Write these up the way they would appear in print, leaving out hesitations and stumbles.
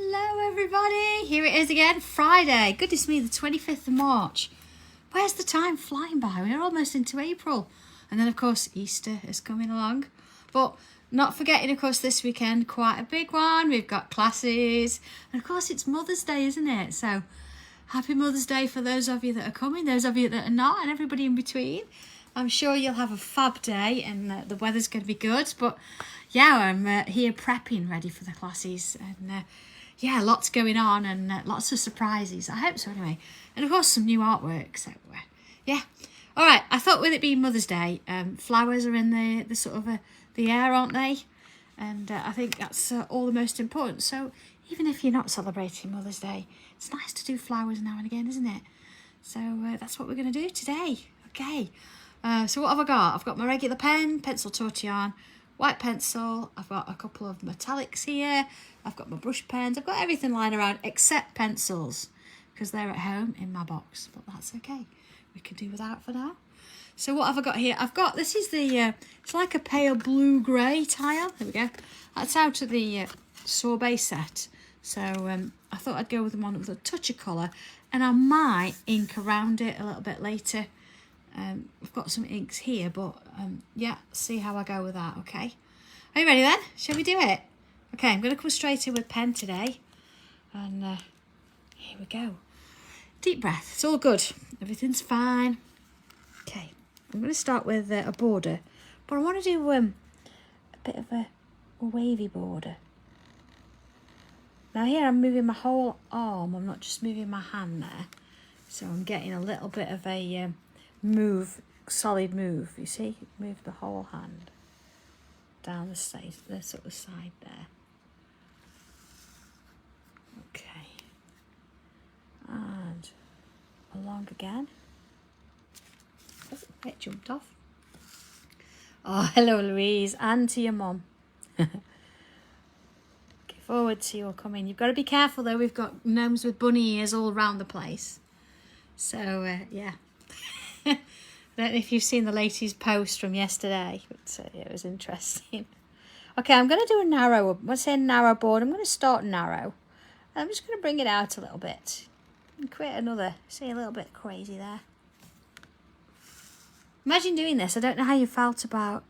Hello everybody, here it is again, Friday. Goodness me, the 25th of March. Where's the time flying by? We're almost into April. And then of course Easter is coming along. But not forgetting of course this weekend, quite a big one. We've got classes. And of course it's Mother's Day, isn't it? So happy Mother's Day for those of you that are coming, those of you that are not, and everybody in between. I'm sure you'll have a fab day and the weather's going to be good. But yeah, I'm here prepping ready for the classes. And yeah, lots going on and lots of surprises. I hope so anyway. And of course some new artwork. So yeah. All right, I thought with it being Mother's Day, flowers are in the sort of the air, aren't they? And I think that's all the most important. So even if you're not celebrating Mother's Day, it's nice to do flowers now and again, isn't it? So that's what we're going to do today. Okay. So what have I got? I've got my regular pen, pencil tortillon, white pencil. I've got a couple of metallics here. I've got my brush pens. I've got everything lying around except pencils because they're at home in my box. But that's okay. We can do without for now. So what have I got here? I've got, this is the, it's like a pale blue-grey tile. There we go. That's out of the sorbet set. So I thought I'd go with the one with a touch of colour. And I might ink around it a little bit later. I've got some inks here, but yeah, see how I go with that, okay? Are you ready then? Shall we do it? Okay, I'm going to come straight in with pen today. And here we go. Deep breath. It's all good. Everything's fine. Okay, I'm going to start with a border. But I want to do a bit of a wavy border. Now here I'm moving my whole arm. I'm not just moving my hand there. So I'm getting a little bit of a move, solid move. You see? Move the whole hand down the sort of side there. Okay. And along again. Oh, it jumped off. Oh, hello Louise, and to your mum. Looking forward to your coming. You've got to be careful though, we've got gnomes with bunny ears all around the place. So, yeah. I don't know if you've seen the latest post from yesterday, but it was interesting. Okay, I'm going to do a narrow, when I say narrow board, I'm going to start narrow. I'm just going to bring it out a little bit and create another, see, a little bit crazy there. Imagine doing this. I don't know how you felt about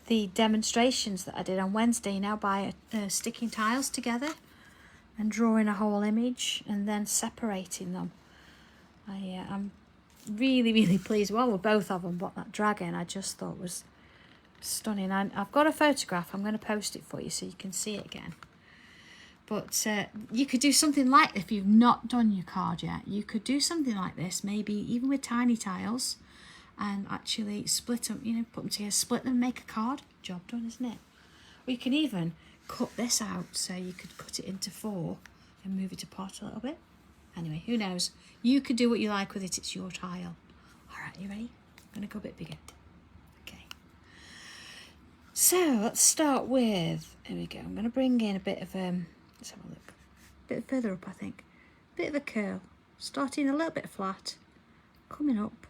the demonstrations that I did on Wednesday now by sticking tiles together and drawing a whole image and then separating them. I'm really pleased with both of them, but that dragon I just thought was stunning. I've got a photograph. I'm going to post it for you so you can see it again. But you could do something like, if you've not done your card yet, you could do something like this, maybe even with tiny tiles, and actually split them, you know, put them together, split them, make a card. Job done, isn't it? Or you can even cut this out so you could cut it into 4 and move it apart a little bit. Anyway, who knows? You could do what you like with it. It's your tile. All right, you ready? I'm going to go a bit bigger. Okay. So let's start with, here we go. I'm going to bring in a bit of, let's have a look. A bit further up, I think. A bit of a curl. Starting a little bit flat, coming up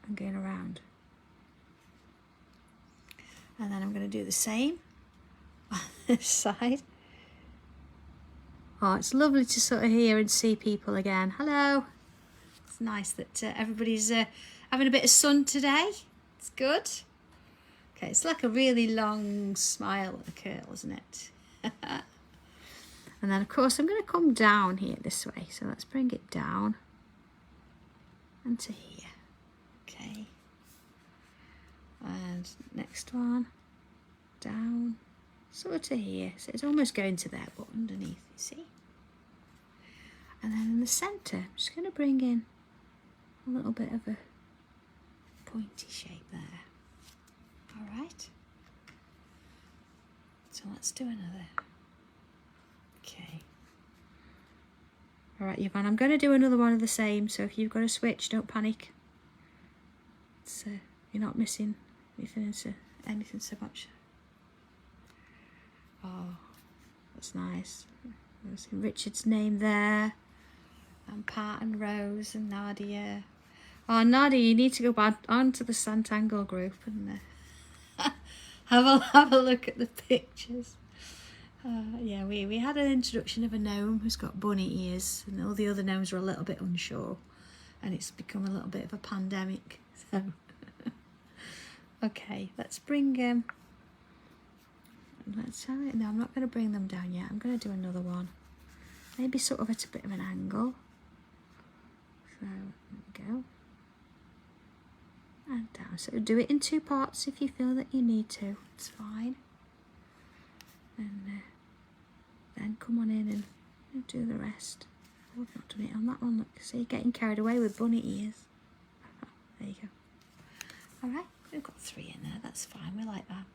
and going around. And then I'm going to do the same on this side. Oh, it's lovely to sort of hear and see people again. Hello. It's nice that everybody's having a bit of sun today. It's good. Okay, it's like a really long smile with a curl, isn't it? And then, of course, I'm going to come down here this way. So let's bring it down and to here. Okay. And next one, down, sort of to here. So it's almost going to there, but underneath, you see? And then in the centre, I'm just going to bring in a little bit of a pointy shape there. All right. So let's do another. Okay. All right, Yvonne, I'm going to do another one of the same. So if you've got a switch, don't panic. It's, you're not missing anything so much. Oh, that's nice. There's Richard's name there. And Pat and Rose and Nadia. Oh, Nadia, you need to go back onto the Sanntangle group and have a look at the pictures. Yeah, we had an introduction of a gnome who's got bunny ears, and all the other gnomes were a little bit unsure, and it's become a little bit of a pandemic. So, okay, let's bring let's have it. No, I'm not going to bring them down yet. I'm going to do another one, maybe sort of at a bit of an angle. So there we go, and down. So do it in 2 parts if you feel that you need to. It's fine. And then come on in and do the rest. Oh, I've not done it on that one. Look, see, getting carried away with bunny ears. There you go. All right, we've got 3 in there. That's fine. We like that.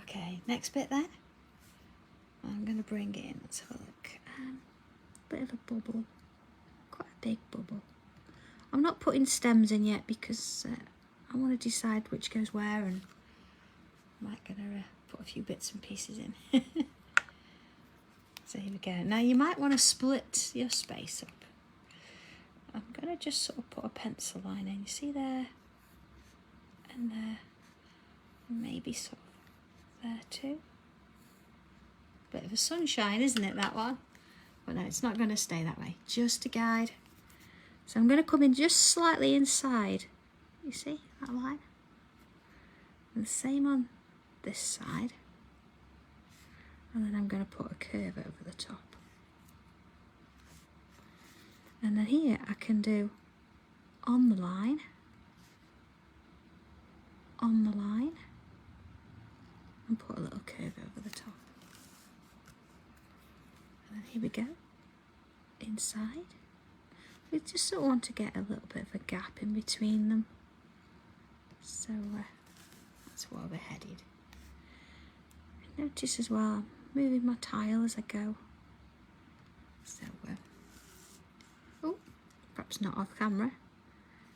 Okay, next bit then. I'm going to bring in, let's have a look, bit of a bubble, quite a big bubble. I'm not putting stems in yet because I want to decide which goes where, and I might gonna put a few bits and pieces in. So here we go. Now you might want to split your space up. I'm going to just sort of put a pencil line in. You see there and there, and maybe sort of there too. Bit of a sunshine, isn't it, that one? But no, it's not going to stay that way. Just to guide. So I'm going to come in just slightly inside. You see that line? And the same on this side. And then I'm going to put a curve over the top. And then here I can do on the line, and put a little curve over the top. And then here we go, inside. We just sort of want to get a little bit of a gap in between them. So that's where we're headed. And notice as well, I'm moving my tile as I go. So, oh, perhaps not off camera.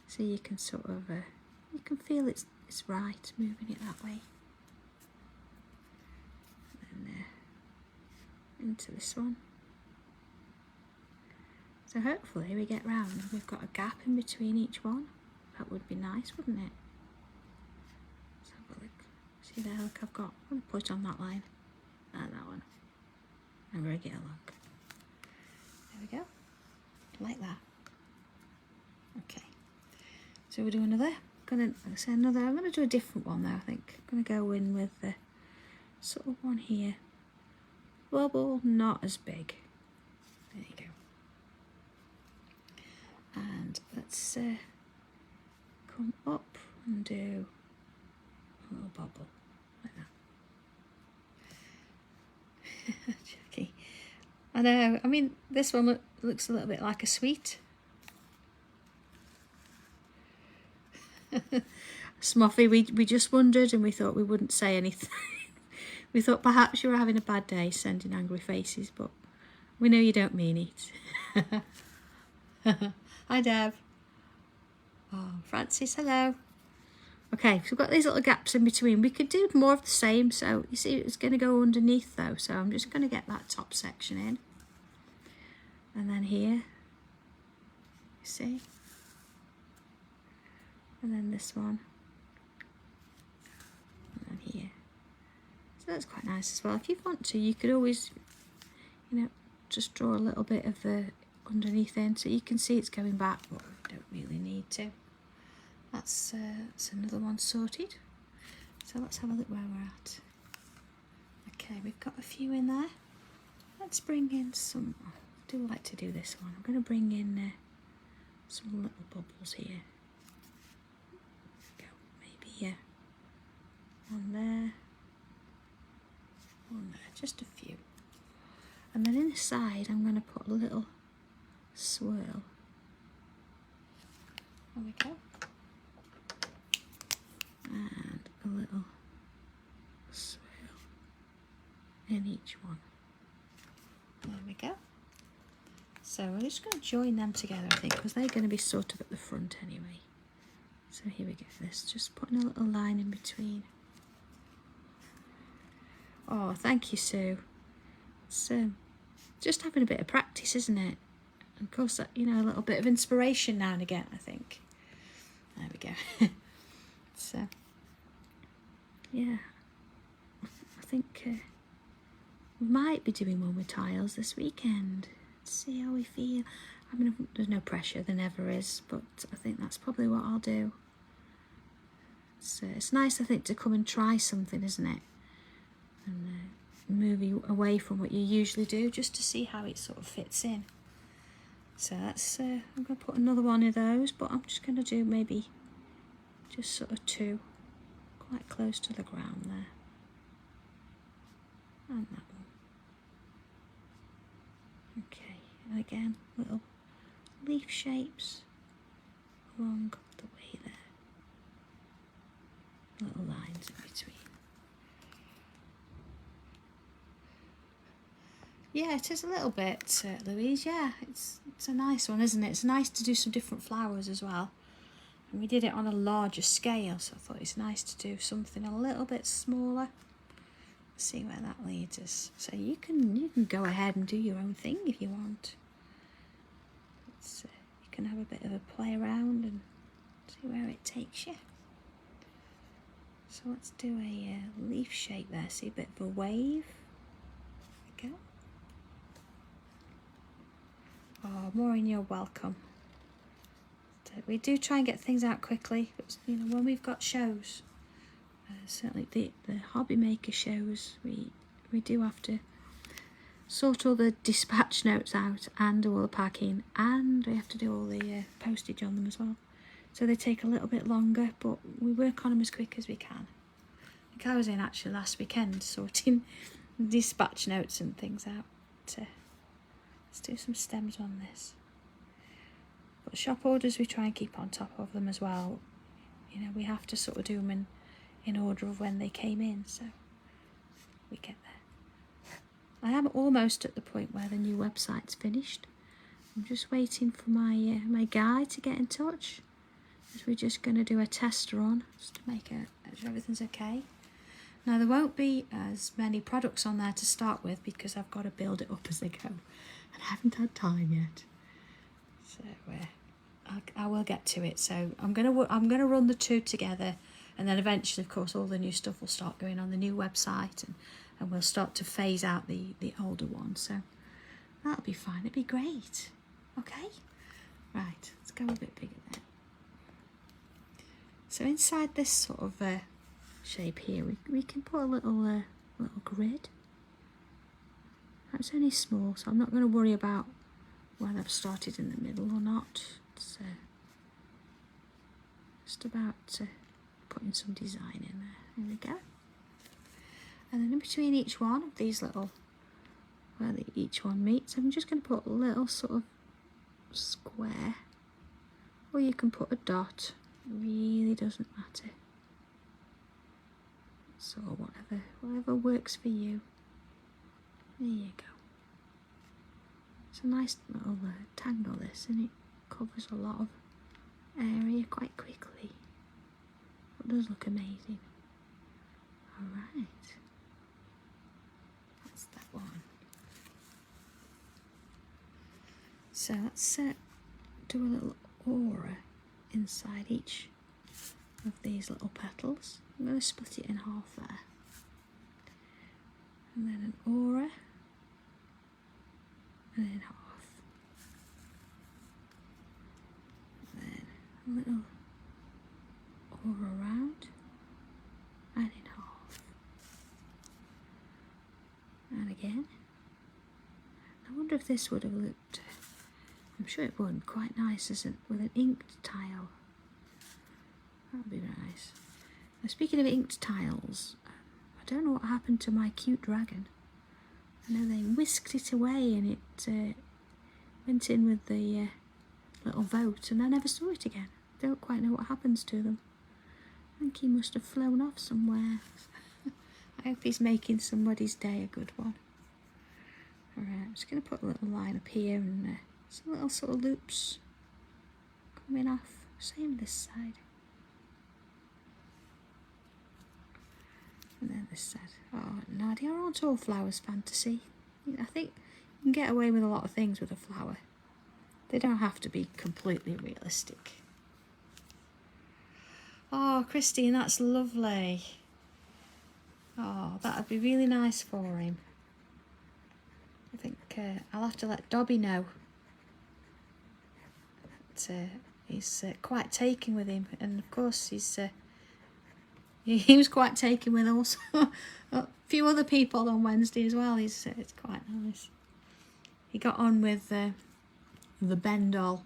So you can sort of, you can feel it's right, moving it that way. And then into this one. So hopefully we get round and we've got a gap in between each one. That would be nice, wouldn't it? Let's have a look. See there, look, I'm going to put it on that line. And that one. And bring it along. There we go. Like that. Okay. So we'll do another. I'm going to do a different one though, I think. I'm going to go in with the sort of one here. Bubble, not as big. There you go. And let's come up and do a little bubble like that. Jackie. I know, I mean, this one looks a little bit like a sweet. Smuffy, we just wondered and we thought we wouldn't say anything. We thought perhaps you were having a bad day sending angry faces, but we know you don't mean it. Hi Deb. Oh, Francis, hello. Okay, so we've got these little gaps in between. We could do more of the same, so you see it's going to go underneath though, so I'm just going to get that top section in. And then here, you see? And then this one. And then here. So that's quite nice as well. If you want to, you could always, you know, just draw a little bit of the underneath in so you can see it's going back, but we don't really need to. That's another one sorted. So let's have a look where we're at. Okay, we've got a few in there. Let's bring in some, I do like to do this one. I'm going to bring in some little bubbles here. Go, maybe here. One there. One there, just a few. And then inside I'm going to put a little swirl. There we go. And a little swirl in each one. There we go. So we're just going to join them together, I think, because they're going to be sort of at the front anyway. So here we go. This just putting a little line in between. Oh, thank you, Sue. It's just having a bit of practice, isn't it? And of course, you know, a little bit of inspiration now and again, I think. There we go. So, yeah, I think We might be doing one with tiles this weekend. Let's see how we feel. I mean, there's no pressure, there never is, but I think that's probably what I'll do. It's nice, I think, to come and try something, isn't it? And move you away from what you usually do, just to see how it sort of fits in. So that's, I'm going to put another one of those, but I'm just going to do maybe just sort of 2, quite close to the ground there. And that one. Okay, and again, little leaf shapes along the way there. Little lines in between. Yeah, it is a little bit, Louise. Yeah, it's a nice one, isn't it? It's nice to do some different flowers as well. And we did it on a larger scale, so I thought it's nice to do something a little bit smaller. See where that leads us. So you can go ahead and do your own thing if you want. You can have a bit of a play around and see where it takes you. So let's do a leaf shape there. See a bit of a wave. There we go. Oh, Maureen, you're welcome. So we do try and get things out quickly, but you know, when we've got shows, certainly the hobby maker shows, we do have to sort all the dispatch notes out and do all the packing, and we have to do all the postage on them as well. So they take a little bit longer, but we work on them as quick as we can. I think I was in actually last weekend sorting dispatch notes and things out. Let's do some stems on this. But shop orders, we try and keep on top of them as well. You know, we have to sort of do them in order of when they came in, so we get there. I am almost at the point where the new website's finished. I'm just waiting for my my guy to get in touch, as we're just going to do a test run just to make sure everything's okay. Now there won't be as many products on there to start with because I've got to build it up as they go, and I haven't had time yet. So I will get to it. So I'm gonna run the 2 together, and then eventually, of course, all the new stuff will start going on the new website, and we'll start to phase out the older one. So that'll be fine. It'll be great. Okay. Right. Let's go a bit bigger then. So inside this sort of shape here, we can put a little grid. It's only small, so I'm not going to worry about whether I've started in the middle or not. It's just about putting some design in there. There we go. And then in between each one of these little, where each one meets, I'm just going to put a little sort of square, or you can put a dot. It really doesn't matter. So whatever works for you. There you go. It's a nice little tangle this, and it covers a lot of area quite quickly. It does look amazing. Alright. That's that one. So let's do a little aura inside each of these little petals. I'm going to split it in half there. And then an aura. And then half. And then a little aura around. And in half. And again. I wonder if this would have looked, I'm sure it would, quite nice, isn't it, with an inked tile. That would be nice. Now, speaking of inked tiles, I don't know what happened to my cute dragon. I know they whisked it away and it went in with the little vote, and I never saw it again. Don't quite know what happens to them. I think he must have flown off somewhere. I hope he's making somebody's day a good one. Alright, I'm just going to put a little line up here and some little sort of loops coming off. Same this side. And then this side. Oh, Nadia, aren't all flowers fantasy? I think you can get away with a lot of things with a flower. They don't have to be completely realistic. Oh, Christine, that's lovely. Oh, that would be really nice for him. I think I'll have to let Dobby know. He's quite taken with him, and of course he was quite taken with also a few other people on Wednesday as well. It's quite nice. He got on with the Ben doll.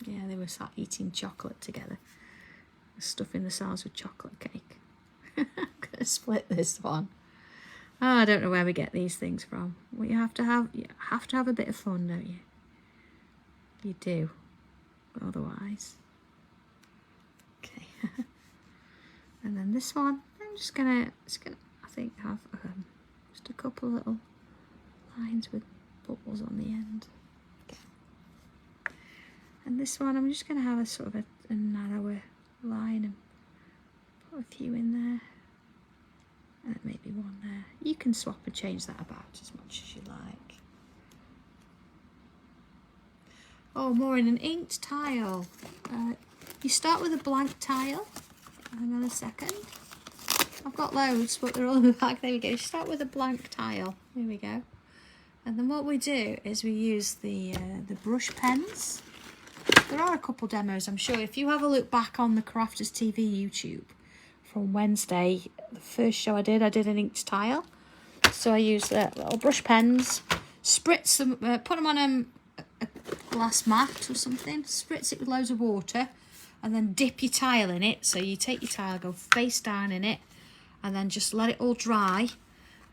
Yeah, they were sat eating chocolate together, stuffing themselves with chocolate cake. I'm gonna split this one. Oh, I don't know where we get these things from. Well, you have to have a bit of fun, don't you? You do. Otherwise. Okay. And then this one, it's gonna I think have just a couple little lines with bubbles on the end. Okay. And this one, I'm just gonna have a sort of a narrower line and put a few in there. And maybe one there. You can swap and change that about as much as you like. Oh, more in an inked tile. You start with a blank tile. Hang on a second. I've got loads, but they're all in the back. There we go. You start with a blank tile. Here we go. And then what we do is we use the brush pens. There are a couple demos, I'm sure. If you have a look back on the Crafters TV YouTube from Wednesday, the first show I did an inked tile. So I used little brush pens, spritz them, put them on a glass mat or something, spritz it with loads of water, and then dip your tile in it. So you take your tile, go face down in it, and then just let it all dry.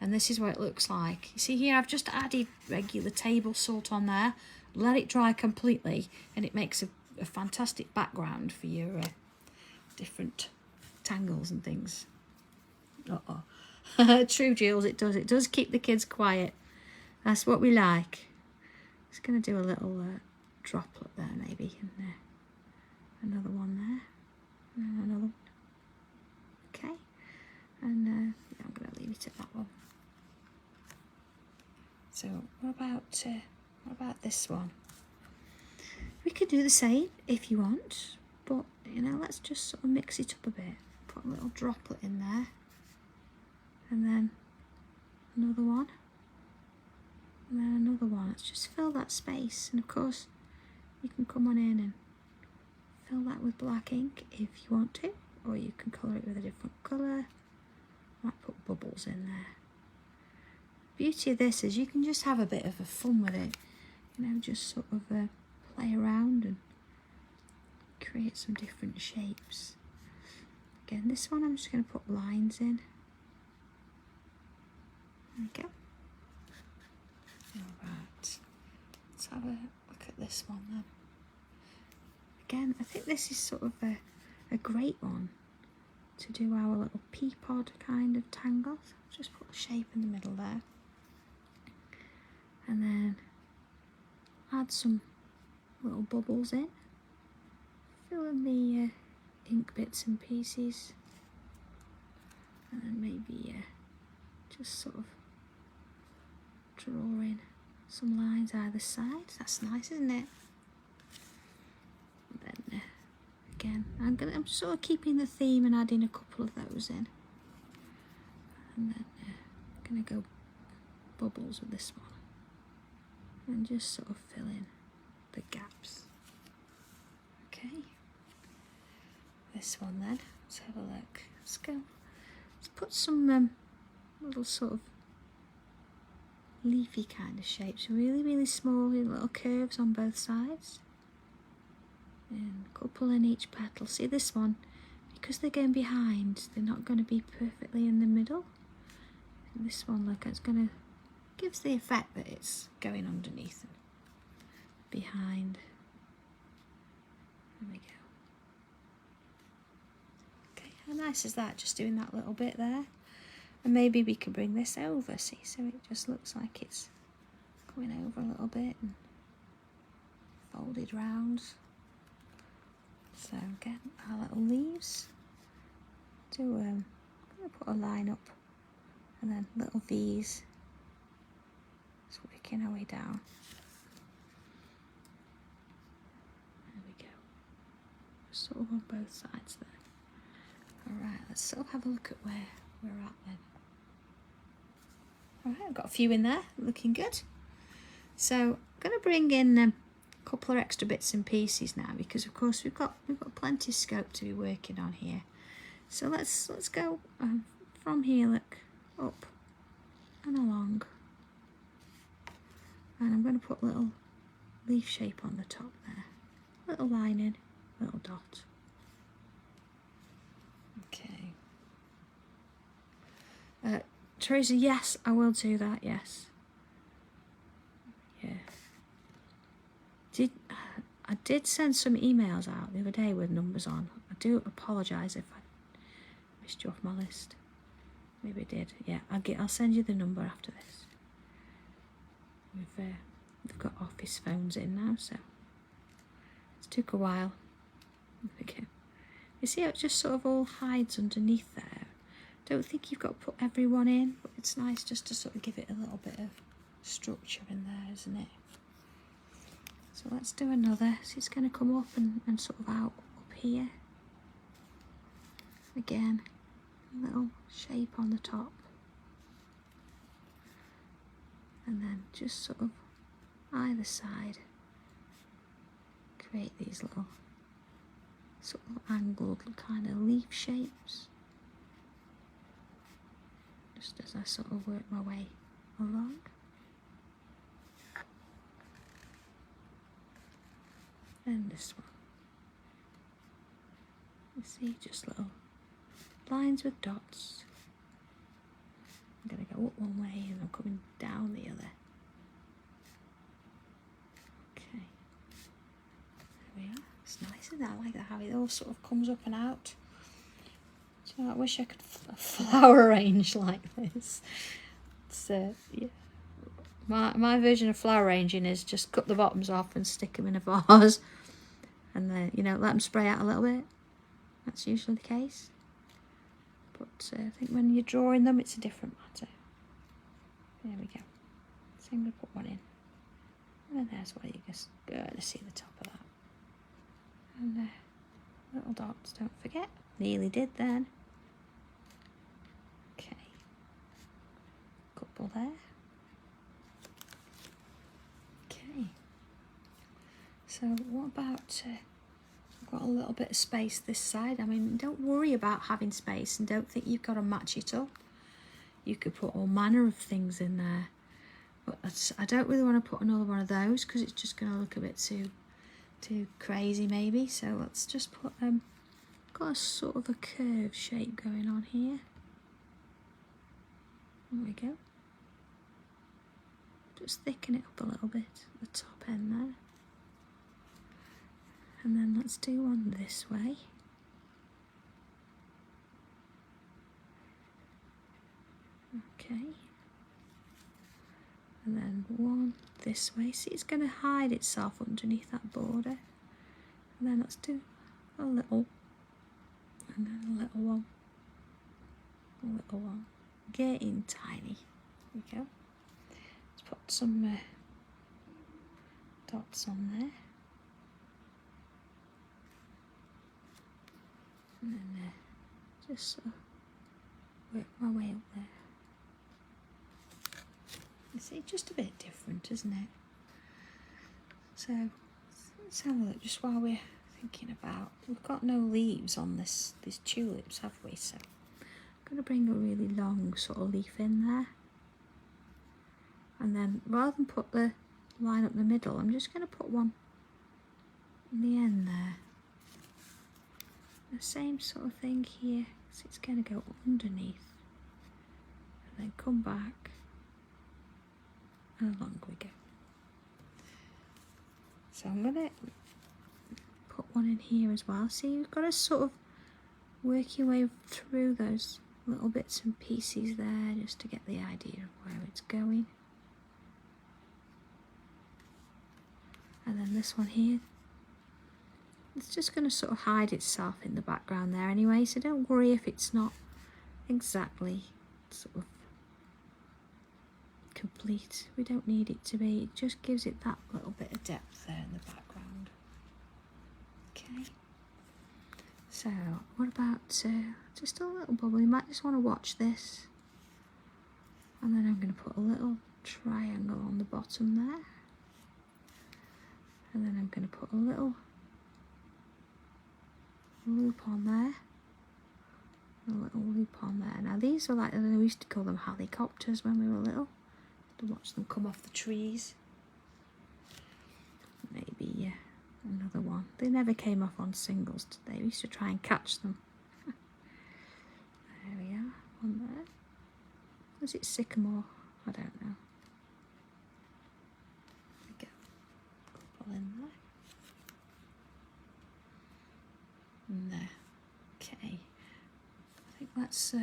And this is what it looks like. You see here, I've just added regular table salt on there, let it dry completely, and it makes a fantastic background for your different tangles and things. True, Jules, it does keep the kids quiet. That's what we like. Just going to do a little droplet there maybe, and another one there, and another one. Okay, and yeah, I'm going to leave it at that one. So what about this one? We could do the same if you want, but you know, let's just sort of mix it up a bit. Put a little droplet in there, and then another one, and then another one. Let's just fill that space, and of course you can come on in and fill that with black ink if you want to, or you can colour it with a different colour. Might put bubbles in there. Beauty of this is you can just have a bit of a fun with it, you know, just sort of play around and create some different shapes. Again, this one I'm just going to put lines in. There we go. Alright, let's have a look at this one then. Again, I think this is sort of a great one to do our little pea pod kind of tangle. So I'll just put a shape in the middle there. And then add some little bubbles in. Fill in the ink bits and pieces, and then maybe just sort of draw in some lines either side. That's nice, isn't it? And then again, I'm sort of keeping the theme and adding a couple of those in, and then I'm gonna go bubbles with this one, and just sort of fill in the gaps. Okay. This one then, let's have a look. Let's put some little sort of leafy kind of shapes, really small little curves on both sides, and a couple in each petal. See this one, because they're going behind, they're not going to be perfectly in the middle. And this one, look, it's going to gives the effect that it's going underneath and behind. There we go. How nice is that, just doing that little bit there? And maybe we can bring this over, see, so it just looks like it's going over a little bit and folded round. So again, our little leaves. I'm going to put a line up and then little V's, just working our way down. There we go. Sort of on both sides there. Alright, let's sort of have a look at where we're at then. Alright, I've got a few in there, looking good. So I'm going to bring in a couple of extra bits and pieces now, because of course we've got plenty of scope to be working on here. So let's go from here, look, up and along, and I'm going to put a little leaf shape on the top there, little lining, little dot. Okay. Teresa, yes, I will do that, yes. Yeah. I did send some emails out the other day with numbers on. I do apologise if I missed you off my list. Maybe I did. Yeah, I'll send you the number after this. We've got office phones in now, so it took a while. There we go. You see how it just sort of all hides underneath there? Don't think you've got to put everyone in, but it's nice just to sort of give it a little bit of structure in there, isn't it? So let's do another. So it's going to come up and sort of out up here. Again, a little shape on the top. And then just sort of either side, create these little sort of angled kind of leaf shapes. Just as I sort of work my way along. And this one. You see, just little lines with dots. I'm going to go up one way and I'm coming down the other. Okay. There we are. It's nice, isn't it? I like that, how it all sort of comes up and out. So I wish I could flower arrange like this. So, yeah. My version of flower arranging is just cut the bottoms off and stick them in a vase. And then, you know, let them spray out a little bit. That's usually the case. But I think when you're drawing them, it's a different matter. There we go. So I'm going to put one in. And there's what you just go to see the top of that. And little dots, don't forget. Nearly did then. Okay. Couple there. Okay. So what about... got a little bit of space this side. I mean, don't worry about having space and don't think you've got to match it up. You could put all manner of things in there, but I don't really want to put another one of those because it's just going to look a bit too crazy maybe. So let's just put got a sort of a curved shape going on here. There we go. Just thicken it up a little bit at the top end there. And then let's do one this way. Okay. And then one this way. See, it's going to hide itself underneath that border. And then let's do a little. And then a little one. A little one. Getting tiny. There we go. Let's put some dots on there. And then just sort of work my way up there. You see, just a bit different, isn't it? So let's have a look just while we're thinking about. We've got no leaves on these tulips, have we? So I'm going to bring a really long sort of leaf in there. And then rather than put the line up the middle, I'm just going to put one in the end there. The same sort of thing here, so it's going to go underneath and then come back and along we go. So I'm going to put one in here as well. See, you've got to sort of work your way through those little bits and pieces there just to get the idea of where it's going. And then this one here, it's just going to sort of hide itself in the background there anyway, so don't worry if it's not exactly sort of complete. We don't need it to be. It just gives it that little bit of depth there in the background. Okay. So what about just a little bubble? You might just want to watch this. And then I'm going to put a little triangle on the bottom there. And then I'm going to put a little loop on there. A little loop on there. Now these are like, we used to call them helicopters when we were little. To watch them come off the trees. Maybe another one. They never came off on singles today. We used to try and catch them. There we are, one there. Was it sycamore? I don't know. There we go. Couple in there. And there. Okay. I think that's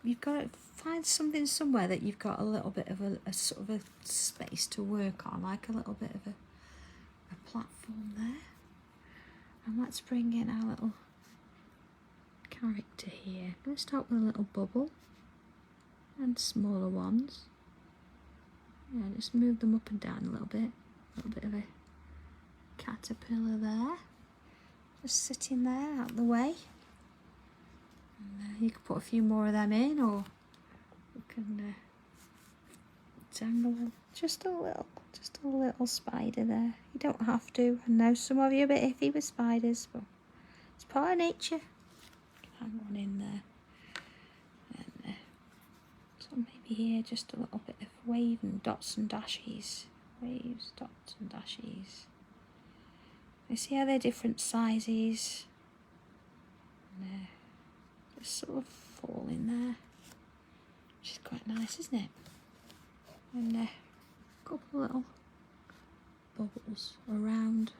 you've got to find something somewhere that you've got a little bit of a sort of a space to work on, like a little bit of a platform there. And let's bring in our little character here. I'm going to start with a little bubble and smaller ones. Yeah, just move them up and down a little bit. A little bit of a caterpillar there. Just sitting there out of the way. And, you can put a few more of them in, or you can tangle just a little spider there. You don't have to. I know some of you are a bit iffy with spiders, but it's part of nature. Hang one in there. And so maybe here just a little bit of wave and dots and dashes. Waves, dots and dashes. You see how they're different sizes? And just sort of fall in there. Which is quite nice, isn't it? And a couple little bubbles around.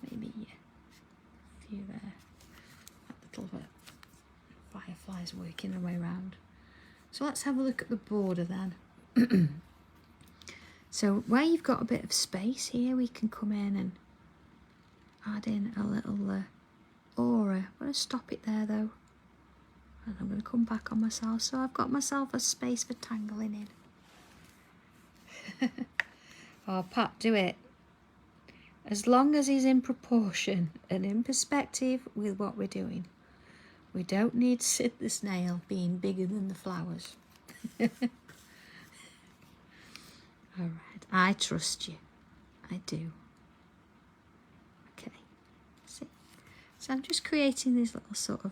Maybe a few there. That little fireflies working their way around. So let's have a look at the border then. So where you've got a bit of space here, we can come in and add in a little aura. I'm going to stop it there though. And I'm going to come back on myself. So I've got myself a space for tangling in. Oh, Pat, do it. As long as he's in proportion and in perspective with what we're doing. We don't need Sid the snail being bigger than the flowers. All right, I trust you. I do. Okay, see. So I'm just creating these little sort of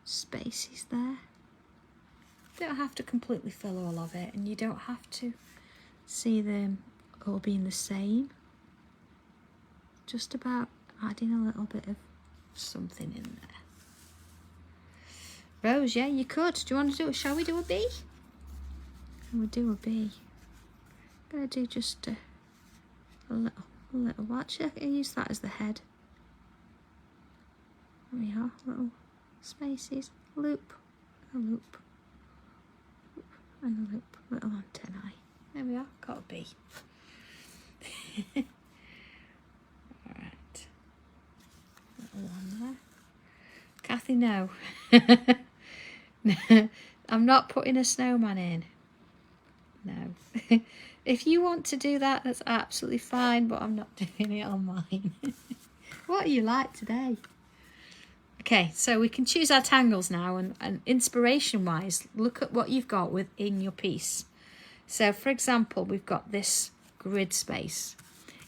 spaces there. You don't have to completely fill all of it, and you don't have to see them all being the same. Just about adding a little bit of something in there. Rose, yeah, you could. Do you want to do it? Shall we do a bee? We'll do a bee. I'm going to do just a little watch. I can use that as the head. There we are, little spaces, loop, a loop, and a loop, little antennae. There we are, got a bee. Alright, little one there. Kathy, no. I'm not putting a snowman in. No. If you want to do that, that's absolutely fine, but I'm not doing it on mine. What are you like today? Okay, so we can choose our tangles now, and inspiration-wise, look at what you've got within your piece. So, for example, we've got this grid space.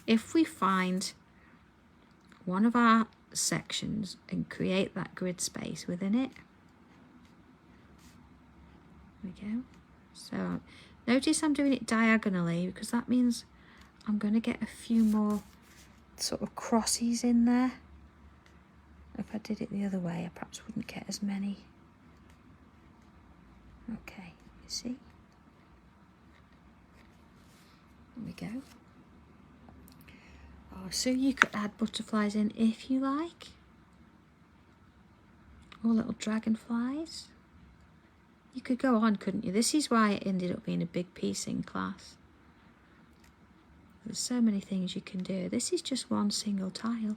If we find one of our sections and create that grid space within it, there we go. So notice I'm doing it diagonally because that means I'm going to get a few more sort of crosses in there. If I did it the other way, I perhaps wouldn't get as many. Okay, you see? There we go. Oh, so you could add butterflies in if you like. Or little dragonflies. You could go on, couldn't you? This is why it ended up being a big piece in class. There's so many things you can do. This is just one single tile.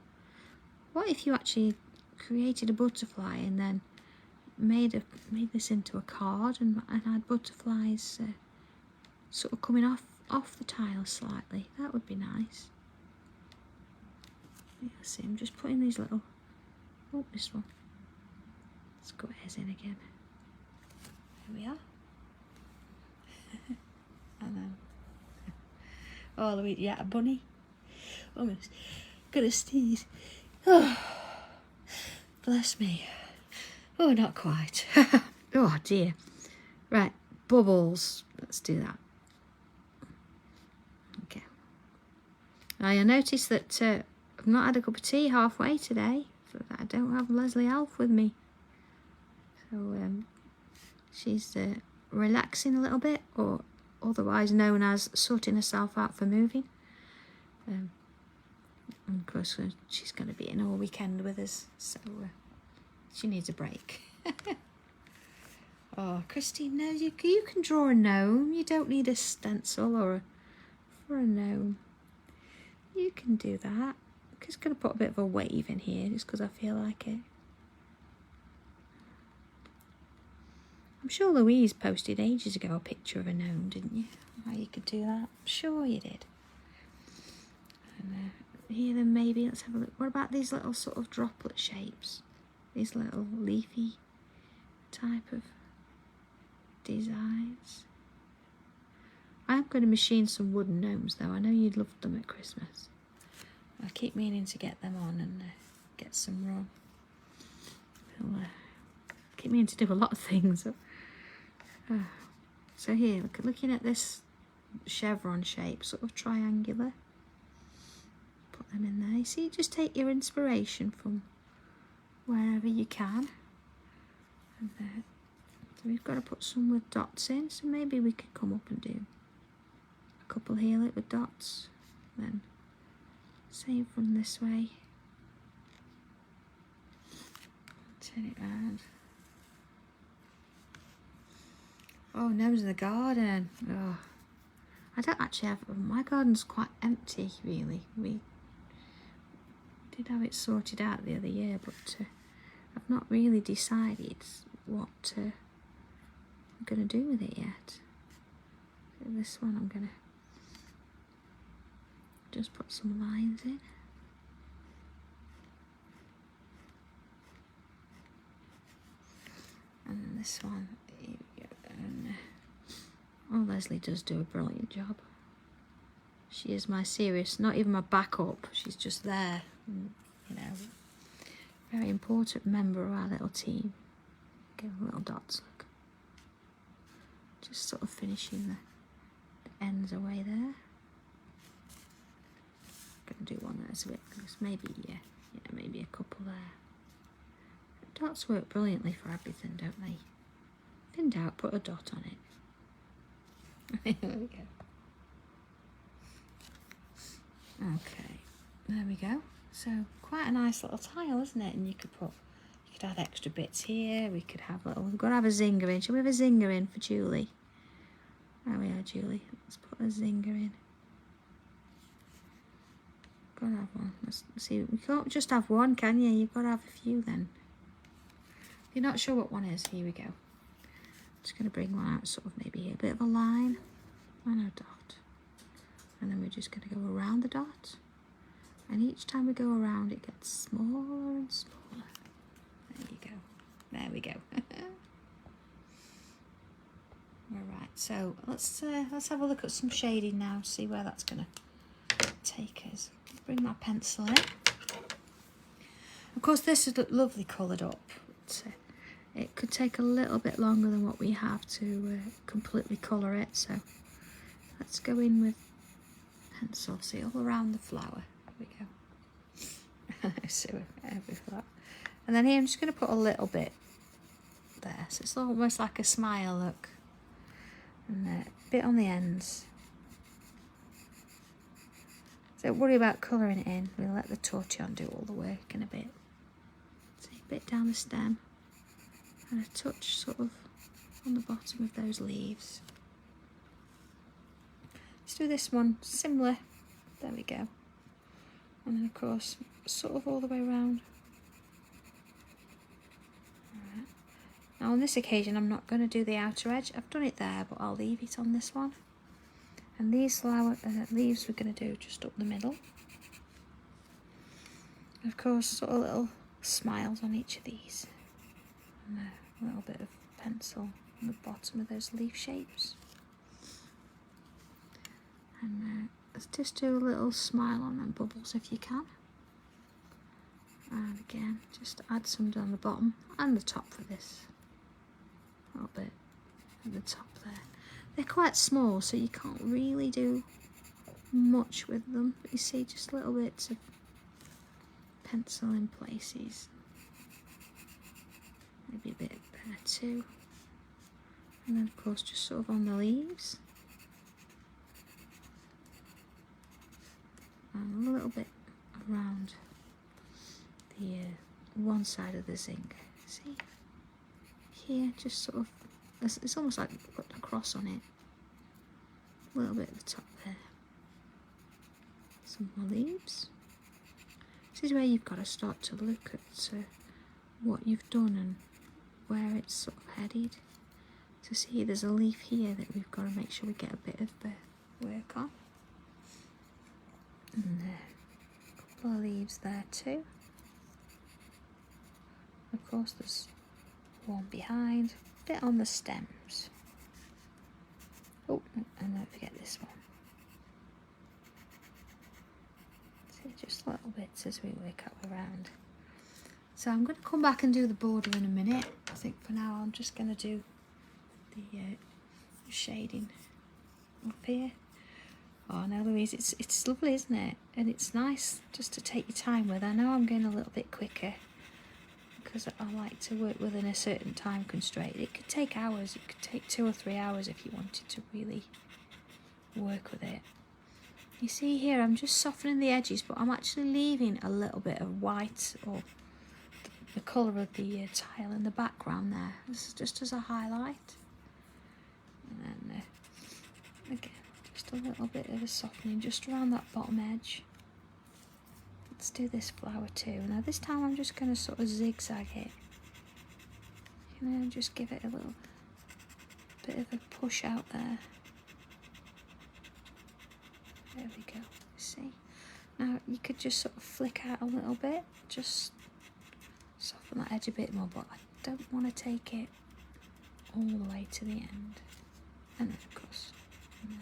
What if you actually created a butterfly and then made this into a card and had butterflies sort of coming off the tile slightly? That would be nice. Yeah, see, I'm just putting these little... Oh, this one. Squares in again. There we are. And then... Oh, Louise, yeah, a bunny. Almost gonna sneeze. Oh, bless me. Oh, not quite. Oh dear. Right, bubbles. Let's do that. Okay. I noticed that I've not had a cup of tea halfway today, so that I don't have Leslie Alf with me. So she's relaxing a little bit, or otherwise known as sorting herself out for moving. And of course, she's going to be in all weekend with us, so she needs a break. Oh, Christine knows you can draw a gnome. You don't need a stencil for a gnome. You can do that. I'm just going to put a bit of a wave in here just because I feel like it. I'm sure Louise posted ages ago a picture of a gnome, didn't you? How you could do that. I'm sure you did. And here then maybe, let's have a look. What about these little sort of droplet shapes? These little leafy type of designs. I'm going to machine some wooden gnomes though. I know you'd love them at Christmas. I keep meaning to get them on and get some raw. I'll keep meaning to do a lot of things. So here, looking at this chevron shape, sort of triangular. Put them in there. You see, just take your inspiration from wherever you can. And so we've got to put some with dots in, so maybe we could come up and do a couple here like with dots. Then same from this way. Turn it round. Oh, nose of the garden. Oh, I don't actually have, my garden's quite empty really. We did have it sorted out the other year, but I've not really decided what I'm going to do with it yet. So this one I'm going to just put some lines in. And then this one, and oh, Leslie does do a brilliant job. She is my serious, not even my backup, she's just there, you know, very important member of our little team. Give little dots, look. Just sort of finishing the ends away there. Gonna do one that's a bit, maybe, yeah, maybe a couple there. Dots work brilliantly for everything, don't they? If in doubt, put a dot on it. There we go. Okay, there we go. So quite a nice little tile, isn't it? And you could add extra bits here. We could have we've got to have a zinger in. Shall we have a zinger in for Julie? There we are, Julie. Let's put a zinger in. Got to have one. Let's see. We can't just have one, can you? You've got to have a few then. If you're not sure what one is, here we go. Just going to bring one out, sort of maybe here. A bit of a line and a dot. And then we're just going to go around the dot. And each time we go around, it gets smaller and smaller. There you go. There we go. Alright, so let's have a look at some shading now, see where that's going to take us. Bring my pencil in. Of course, this is lovely coloured up. It could take a little bit longer than what we have to completely colour it, so let's go in with pencil, see, all around the flower. There we go. So every flower. And then here I'm just going to put a little bit there, so it's almost like a smile, look. And a bit on the ends. Don't worry about colouring it in, we'll let the tortillon do all the work in a bit. See, a bit down the stem. And a touch sort of on the bottom of those leaves. Let's do this one similar. There we go. And then of course, sort of all the way around. Alright. Now on this occasion, I'm not going to do the outer edge. I've done it there, but I'll leave it on this one. And these leaves we're going to do just up the middle. And of course, sort of little smiles on each of these. And a little bit of pencil on the bottom of those leaf shapes. And let's just do a little smile on them bubbles if you can. And again, just add some down the bottom and the top for this. A little bit at the top there. They're quite small, so you can't really do much with them. But you see just little bits of pencil in places. Maybe a bit there too. And then of course just sort of on the leaves. And a little bit around the one side of the zinc. See? Here, just sort of, it's almost like put a cross on it. A little bit at the top there. Some more leaves. This is where you've got to start to look at what you've done and where it's sort of headed. So see, there's a leaf here that we've got to make sure we get a bit of work on. And a couple of leaves there too. Of course there's one behind, a bit on the stems. Oh, and don't forget this one. See, just little bits as we work up around. So I'm going to come back and do the border in a minute. I think for now I'm just going to do the shading up here. Oh no, Louise, it's lovely, isn't it? And it's nice just to take your time with. I know I'm going a little bit quicker because I like to work within a certain time constraint. It could take hours. It could take 2 or 3 hours if you wanted to really work with it. You see here, I'm just softening the edges, but I'm actually leaving a little bit of white or the colour of the tile in the background there. This is just as a highlight. And then again, just a little bit of a softening just around that bottom edge. Let's do this flower too. Now this time I'm just going to sort of zigzag it. You know, just give it a little bit of a push out there. There we go, see? Now you could just sort of flick out a little bit, just soften that edge a bit more, but I don't want to take it all the way to the end. And then of course, and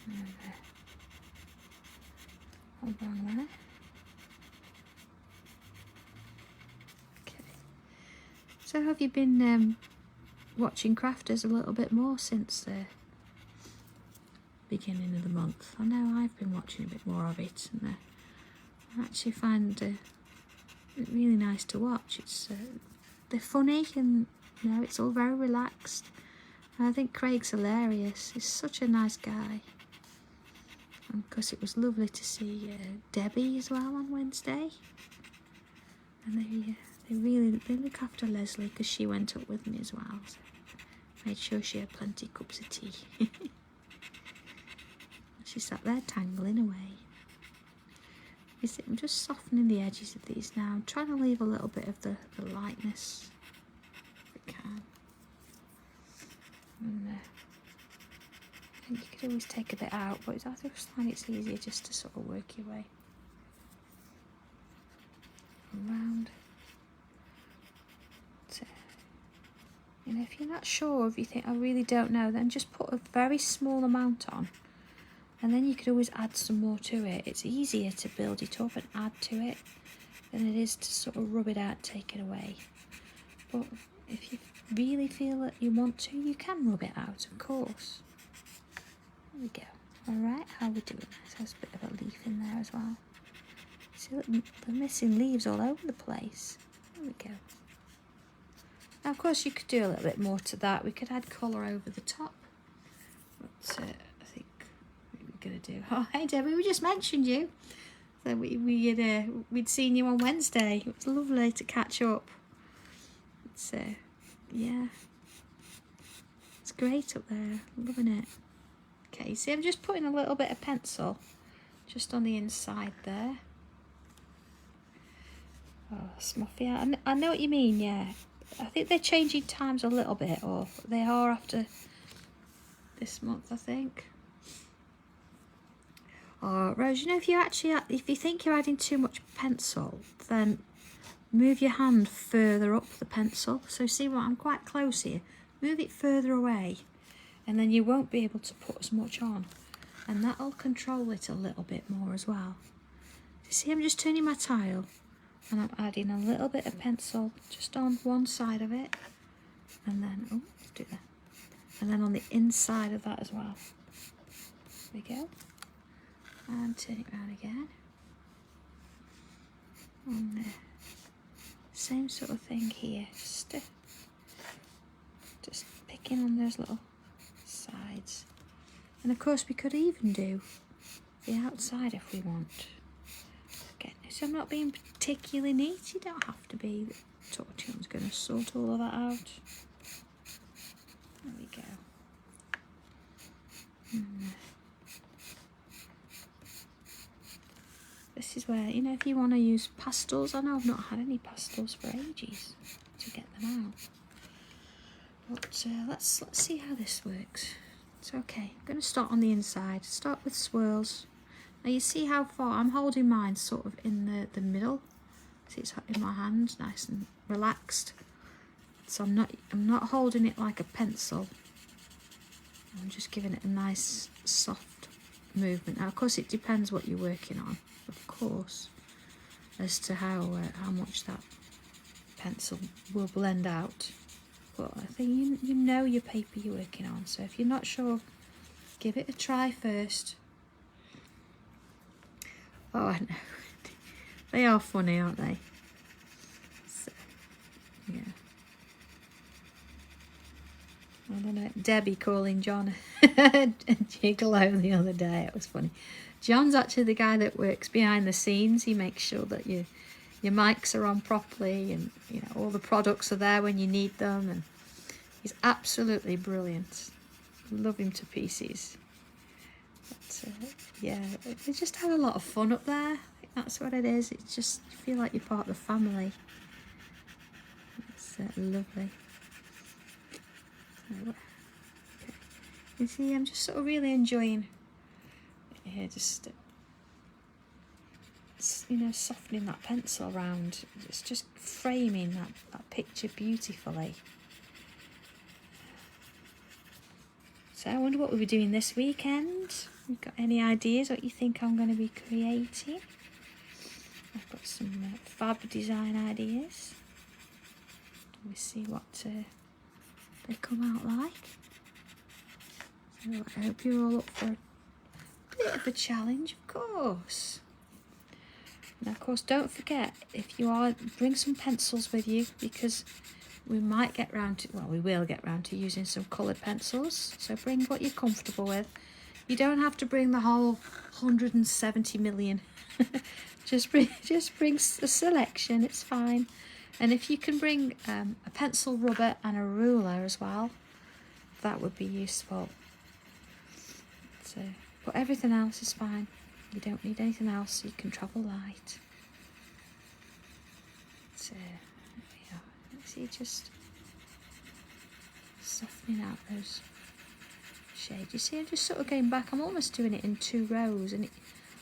there. Hold on there. Okay. So have you been watching Crafters a little bit more since the beginning of the month? I know I've been watching a bit more of it, and I actually find it really nice to watch. It's they're funny, and you know, it's all very relaxed. And I think Craig's hilarious. He's such a nice guy. And of course, it was lovely to see Debbie as well on Wednesday. And they look after Leslie because she went up with me as well. So made sure she had plenty of cups of tea. She sat there tangling away. You see, I'm just softening the edges of these now. I'm trying to leave a little bit of the lightness if I can. And you could always take a bit out, but I just find it's easier just to sort of work your way around. So, you know, if you're not sure, if you think I really don't know, then just put a very small amount on, and then you could always add some more to it. It's easier to build it up and add to it than it is to sort of rub it out, take it away. But if you really feel that you want to, you can rub it out, of course. There we go. Alright, how are we doing? There's a bit of a leaf in there as well. See, look, they're missing leaves all over the place. There we go. Now, of course, you could do a little bit more to that. We could add colour over the top. But I think what we're going to do... Oh, hey, Debbie, we just mentioned you. So we'd seen you on Wednesday. It was lovely to catch up. It's, yeah. It's great up there. Loving it. Okay, see, I'm just putting a little bit of pencil just on the inside there. Oh, Smuffy, I know what you mean, yeah. I think they're changing times a little bit, or they are after this month, I think. Oh, Rose, you know, if you think you're adding too much pencil, then move your hand further up the pencil. So see what, I'm quite close here. Move it further away. and then you won't be able to put as much on, and that'll control it a little bit more as well. You see, I'm just turning my tile and I'm adding a little bit of pencil just on one side of it, and then, oh, let's do that, and then on the inside of that as well. There we go. And turn it around again. And same sort of thing here, just picking on those little sides. And of course we could even do the outside if we want. Okay, so I'm not being particularly neat, you don't have to be. Torchion's going to sort all of that out. There we go. And, this is where, you know, if you want to use pastels, I know I've not had any pastels for ages to get them out. But let's see how this works. It's okay. I'm going to start on the inside. Start with swirls. Now you see how far I'm holding mine sort of in the middle. See, it's in my hand, nice and relaxed. So I'm not holding it like a pencil. I'm just giving it a nice soft movement. Now of course it depends what you're working on, of course, as to how much that pencil will blend out. But I think you know your paper you're working on, so if you're not sure, give it a try first. Oh, I know. They are funny, aren't they? So, yeah. I don't know, Debbie calling John a gigolo the other day. It was funny. John's actually the guy that works behind the scenes. He makes sure that your mics are on properly, and you know all the products are there when you need them. And he's absolutely brilliant. Love him to pieces. But, yeah, we just have a lot of fun up there. I think that's what it is. It's just you feel like you're part of the family. It's lovely. Okay. You see, I'm just sort of really enjoying it here, just you know, softening that pencil around. It's just framing that picture beautifully. So I wonder what we'll be doing this weekend. You've got any ideas what you think I'm going to be creating? I've got some fab design ideas. Let me see what they come out like. So I hope you're all up for a bit of a challenge, of course. Now, of course, don't forget, if you are, bring some pencils with you, because we might get round to, well, we will get round to using some coloured pencils. So bring what you're comfortable with. You don't have to bring the whole 170 million. just bring a selection, it's fine. And if you can bring a pencil rubber and a ruler as well, that would be useful. So, but everything else is fine. You don't need anything else, so you can travel light. So, there we are. See, just softening out those shades. You see, I'm just sort of going back. I'm almost doing it in 2 rows, and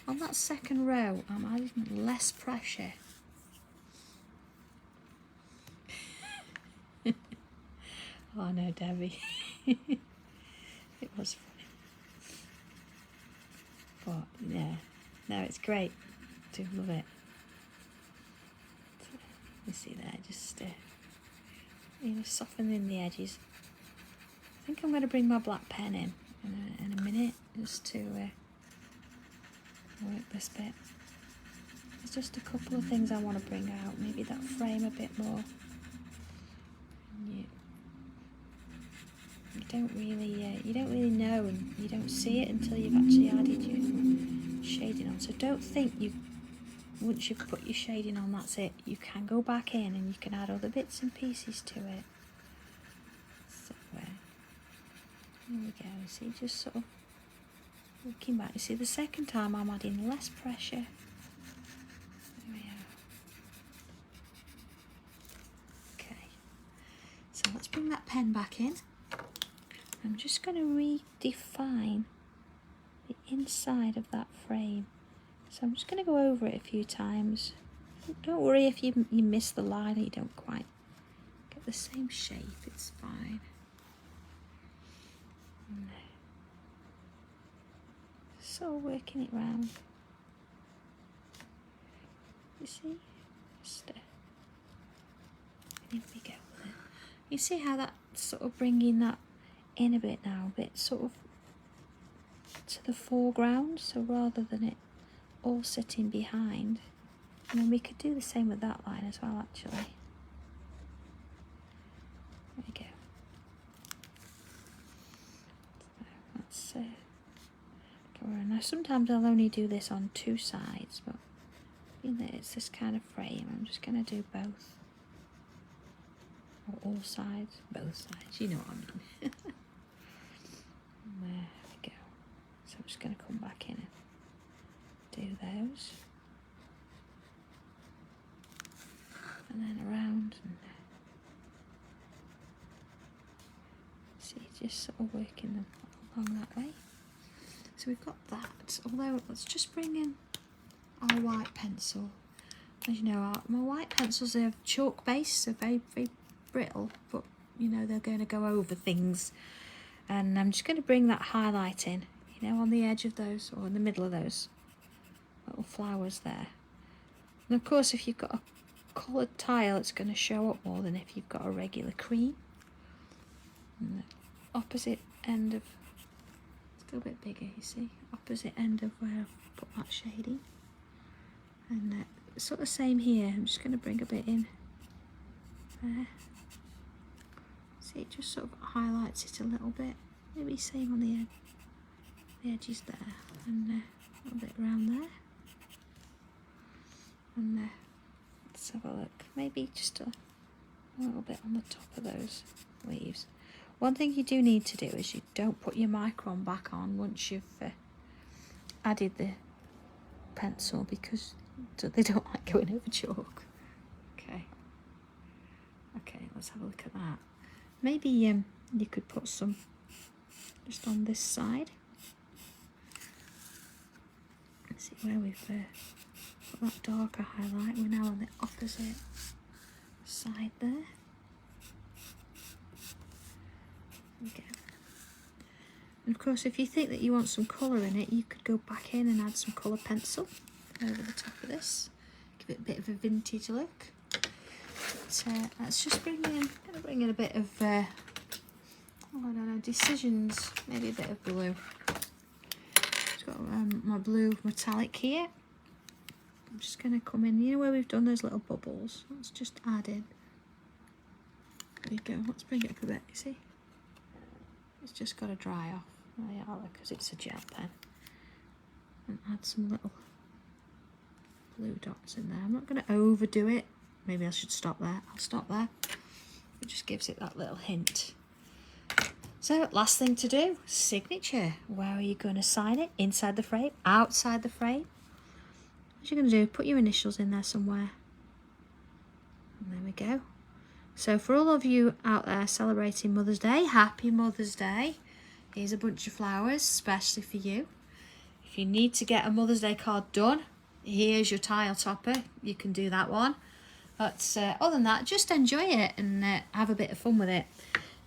on that second row, I'm adding less pressure. Oh no, Debbie. It was funny. But yeah, no, it's great. I do love it. You see there, just you know, softening the edges. I think I'm going to bring my black pen in a minute, just to work this bit. There's just a couple of things I want to bring out. Maybe that frame a bit more. You don't really know, and you don't see it until you've actually added your shading on. So don't think once you've put your shading on, that's it. You can go back in and you can add other bits and pieces to it. So there we go. See, just sort of looking back. You see, the second time I'm adding less pressure. There we are. Okay. So let's bring that pen back in. I'm just going to redefine the inside of that frame. So I'm just going to go over it a few times. Don't worry if you miss the line or you don't quite get the same shape, it's fine. And so working it round. You see? Just, here we go. You see how that's sort of bringing that in a bit now, a bit sort of to the foreground, so rather than it all sitting behind. And then we could do the same with that line as well, actually. There we go. So that's go around. Now sometimes I'll only do this on two sides, but being that it's this kind of frame, I'm just going to do both. Or all sides, both sides, you know what I mean. There we go. So I'm just going to come back in and do those. And then around and see, just sort of working them along that way. So we've got that, although let's just bring in our white pencil. As you know, my white pencils are chalk based, so very, very brittle, but you know, they're going to go over things. And I'm just going to bring that highlight in, you know, on the edge of those, or in the middle of those little flowers there. And of course, if you've got a coloured tile, it's going to show up more than if you've got a regular cream. And the opposite end of, let's go a bit bigger, you see, opposite end of where I've put that shading. And sort of same here, I'm just going to bring a bit in there. See, it just sort of highlights it a little bit. Maybe same on the edges there, and a little bit around there. And let's have a look. Maybe just a little bit on the top of those leaves. One thing you do need to do is you don't put your micron back on once you've added the pencil, because they don't like going over chalk. Okay, let's have a look at that. Maybe you could put some just on this side. Let's see where we've put that darker highlight. We're now on the opposite side there. Okay. And of course, if you think that you want some colour in it, you could go back in and add some colour pencil over the top of this. Give it a bit of a vintage look. But let's just bring in a bit of, I don't know, Decisions, maybe a bit of blue. I've got my blue metallic here. I'm just going to come in, you know where we've done those little bubbles? Let's just add in. There you go, let's bring it up a bit, you see? It's just got to dry off, because it's a gel pen. And add some little blue dots in there. I'm not going to overdo it. Maybe I should stop there. I'll stop there. It just gives it that little hint. So, last thing to do, signature. Where are you going to sign it? Inside the frame? Outside the frame? What you're going to do, put your initials in there somewhere. And there we go. So for all of you out there celebrating Mother's Day, happy Mother's Day. Here's a bunch of flowers, especially for you. If you need to get a Mother's Day card done, here's your tile topper. You can do that one. But other than that, just enjoy it and have a bit of fun with it.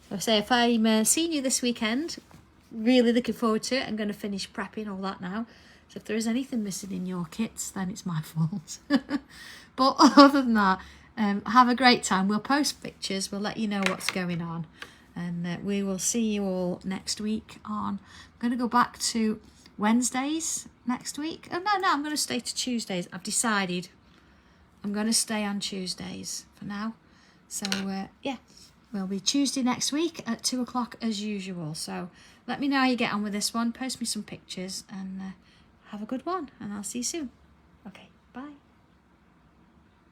So say if I'm seeing you this weekend, really looking forward to it. I'm going to finish prepping all that now. So if there is anything missing in your kits, then it's my fault. But other than that, have a great time. We'll post pictures. We'll let you know what's going on. And we will see you all next week on... I'm going to go back to Wednesdays next week. Oh, no, I'm going to stay to Tuesdays. I've decided I'm going to stay on Tuesdays for now. So, yeah, we'll be Tuesday next week at 2 o'clock as usual. So let me know how you get on with this one. Post me some pictures and have a good one. And I'll see you soon. Okay, bye.